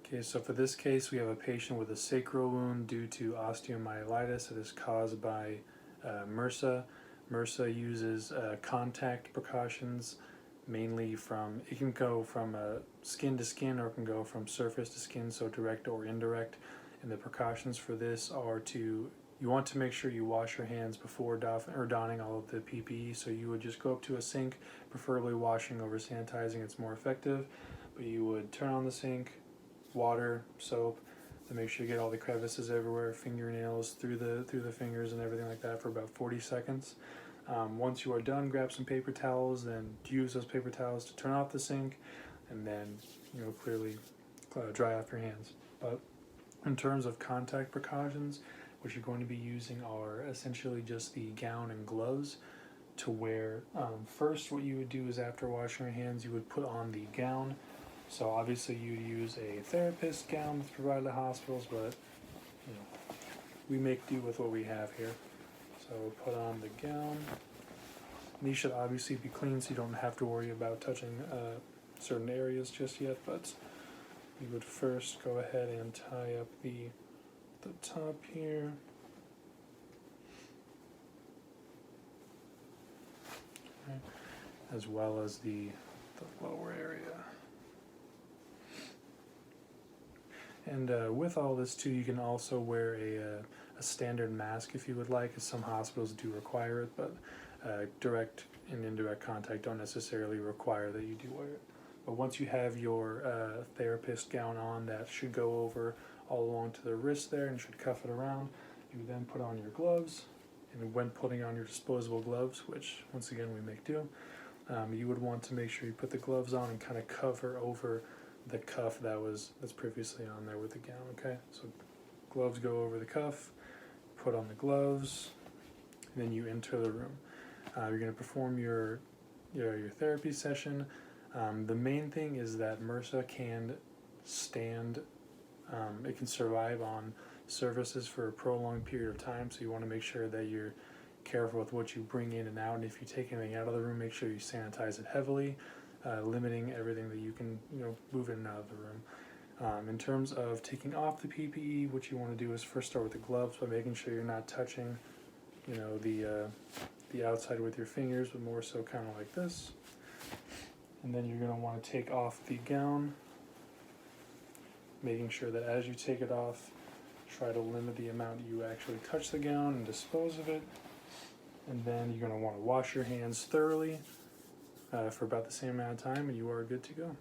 Okay, so for this case, we have a patient with a sacral wound due to osteomyelitis that is caused by MRSA. MRSA uses contact precautions, mainly from, it can go from skin to skin or it can go from surface to skin, so direct or indirect. And the precautions for this are you want to make sure you wash your hands before donning all of the PPE. So you would just go up to a sink, preferably washing over sanitizing, it's more effective. But you would turn on the sink, water, soap, to make sure you get all the crevices everywhere, fingernails through the fingers and everything like that for about 40 seconds. Once you are done, grab some paper towels, then use those paper towels to turn off the sink, and then clearly dry off your hands. But in terms of contact precautions, what you're going to be using are essentially just the gown and gloves to wear. First, what you would do is after washing your hands, you would put on the gown. So obviously you'd use a therapist gown that's provided at hospitals, but we make do with what we have here. So put on the gown. These should obviously be clean, so you don't have to worry about touching certain areas just yet, but you would first go ahead and tie up the top here. Okay. As well as the lower area. And with all this too, you can also wear a standard mask if you would like, as some hospitals do require it, but direct and indirect contact don't necessarily require that you do wear it. But once you have your therapist gown on, that should go over all along to the wrist there and should cuff it around. You then put on your gloves, and when putting on your disposable gloves, which once again we make do, you would want to make sure you put the gloves on and kind of cover over the cuff that's previously on there with the gown. Okay, so gloves go over the cuff, put on the gloves, and then you enter the room. You're going to perform your therapy session. The main thing is that MRSA can stand, it can survive on surfaces for a prolonged period of time, so you want to make sure that you're careful with what you bring in and out, and if you take anything out of the room, make sure you sanitize it heavily, limiting everything that you can move in and out of the room. In terms of taking off the PPE, what you want to do is first start with the gloves by making sure you're not touching the outside with your fingers, but more so kind of like this. And then you're going to want to take off the gown, making sure that as you take it off, try to limit the amount you actually touch the gown and dispose of it. And then you're going to want to wash your hands thoroughly for about the same amount of time, and you are good to go.